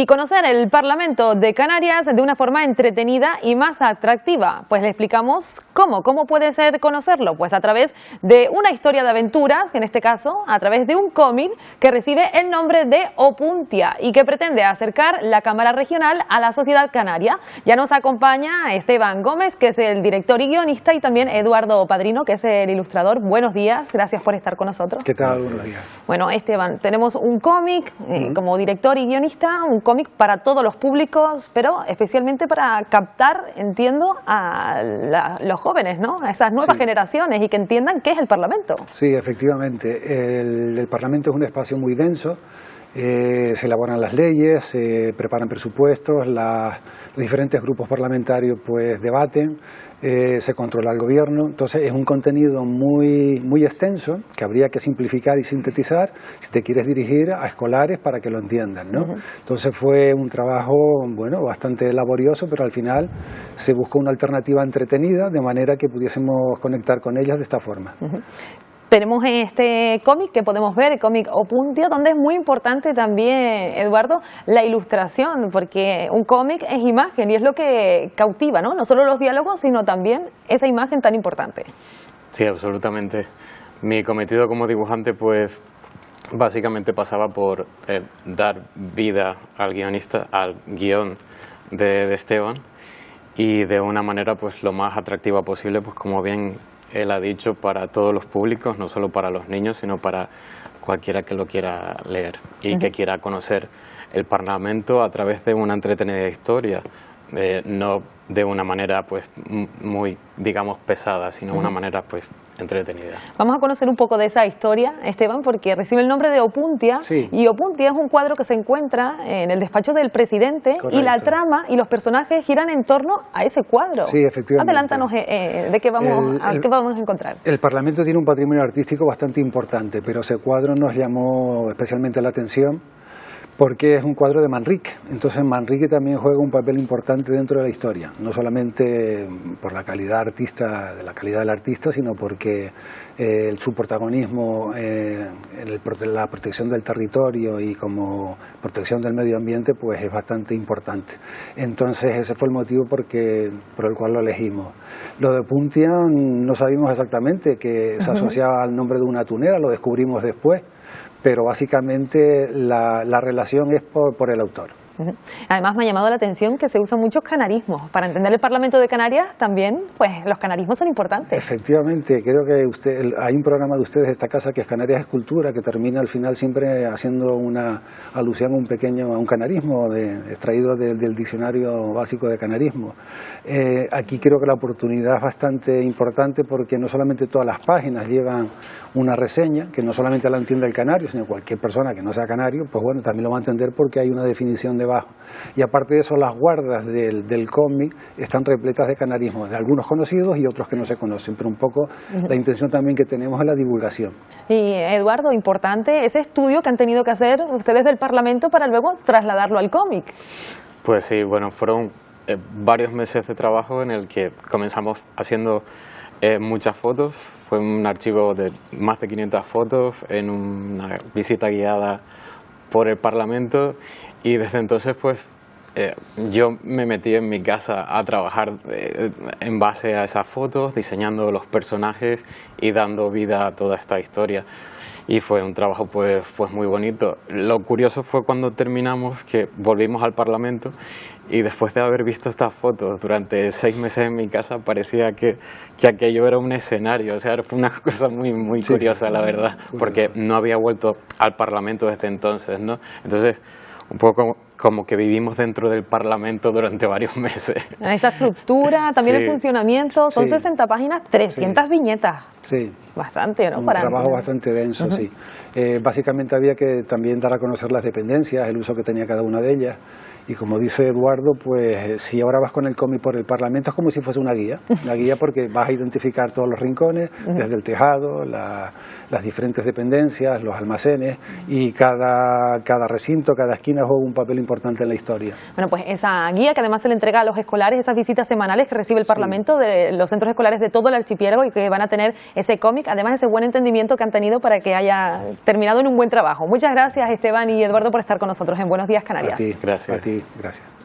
y conocer el Parlamento de Canarias de una forma entretenida y más atractiva. Pues le explicamos cómo puede ser conocerlo, pues a través de una historia de aventuras, que en este caso a través de un cómic que recibe el nombre de Opuntia y que pretende acercar la Cámara Regional a la sociedad canaria. Ya nos acompaña Esteban Gómez, que es el director y guionista, y también Eduardo Padrino, que es el ilustrador. Buenos días, gracias por estar con nosotros. ¿Qué tal? Buenos días. Bueno, Esteban, tenemos un cómic como director y guionista, un cómic para todos los públicos, pero especialmente para captar, entiendo, a los jóvenes, ¿no? A esas nuevas generaciones y que entiendan qué es el Parlamento. Sí, efectivamente. El Parlamento es un espacio muy denso. Se elaboran las leyes, se preparan presupuestos, los diferentes grupos parlamentarios pues debaten, se controla el gobierno. Entonces es un contenido muy extenso que habría que simplificar y sintetizar si te quieres dirigir a escolares para que lo entiendan, ¿no? Entonces fue un trabajo bastante laborioso, pero al final se buscó una alternativa entretenida de manera que pudiésemos conectar con ellas de esta forma. Tenemos este cómic que podemos ver, el cómic Opuntia, donde es muy importante también, Eduardo, la ilustración, porque un cómic es imagen y es lo que cautiva, ¿no? No solo los diálogos, sino también esa imagen tan importante. Sí, absolutamente. Mi cometido como dibujante, pues, básicamente pasaba por dar vida al guionista, al guión de Esteban, y de una manera, pues, lo más atractiva posible, pues, como bien él ha dicho, para todos los públicos, no solo para los niños, sino para cualquiera que lo quiera leer y que quiera conocer el Parlamento a través de una entretenida historia, no de una manera pues muy, digamos, pesada, sino una manera pues entretenida. Vamos a conocer un poco de esa historia, Esteban, porque recibe el nombre de Opuntia, y Opuntia es un cuadro que se encuentra en el despacho del presidente. Correcto. Y la trama y los personajes giran en torno a ese cuadro. Sí, efectivamente. Adelántanos de qué vamos a encontrar. El Parlamento tiene un patrimonio artístico bastante importante, pero ese cuadro nos llamó especialmente la atención porque es un cuadro de Manrique. Entonces Manrique también juega un papel importante dentro de la historia, no solamente por la calidad del artista, sino porque su protagonismo en la protección del territorio y como protección del medio ambiente pues es bastante importante. Entonces ese fue el motivo por el cual lo elegimos. Lo de Opuntia no sabíamos exactamente que se asociaba al nombre de una tunera, lo descubrimos después, pero básicamente la relación es por el autor. Además me ha llamado la atención que se usan muchos canarismos. Para entender el Parlamento de Canarias también, pues los canarismos son importantes. Efectivamente, creo que hay un programa de ustedes de esta casa que es Canarias es Cultura, que termina al final siempre haciendo una alusión a un canarismo extraído del diccionario básico de canarismo. Aquí creo que la oportunidad es bastante importante porque no solamente todas las páginas llevan una reseña, que no solamente la entiende el canario, sino cualquier persona que no sea canario, pues bueno, también lo va a entender porque hay una definición debajo. Y aparte de eso, las guardas del cómic están repletas de canarismos, de algunos conocidos y otros que no se conocen, pero un poco la intención también que tenemos es la divulgación. Y Eduardo, importante ese estudio que han tenido que hacer ustedes del Parlamento para luego trasladarlo al cómic. Pues sí, bueno, fueron varios meses de trabajo en el que comenzamos haciendo muchas fotos. Fue un archivo de más de 500 fotos en una visita guiada por el Parlamento, y desde entonces pues yo me metí en mi casa a trabajar en base a esas fotos, diseñando los personajes y dando vida a toda esta historia, y fue un trabajo pues muy bonito. Lo curioso fue cuando terminamos, que volvimos al Parlamento, y después de haber visto estas fotos durante 6 meses en mi casa, parecía que aquello era un escenario. O sea, fue una cosa muy curiosa, la verdad, porque no había vuelto al Parlamento desde entonces, ¿no? Entonces, un poco como que vivimos dentro del Parlamento durante varios meses. Esa estructura, también el funcionamiento, son 60 páginas, 300 viñetas. Sí. Bastante, ¿no? Un trabajo bastante denso, sí. Básicamente había que también dar a conocer las dependencias, el uso que tenía cada una de ellas. Y como dice Eduardo, pues si ahora vas con el cómic por el Parlamento es como si fuese una guía porque vas a identificar todos los rincones, desde el tejado, las diferentes dependencias, los almacenes, y cada recinto, cada esquina juega un papel importante en la historia. Bueno, pues esa guía que además se le entrega a los escolares, esas visitas semanales que recibe el Parlamento de los centros escolares de todo el archipiélago y que van a tener ese cómic, además ese buen entendimiento que han tenido para que haya terminado en un buen trabajo. Muchas gracias, Esteban y Eduardo, por estar con nosotros en Buenos Días Canarias. A ti, Gracias. A ti, gracias.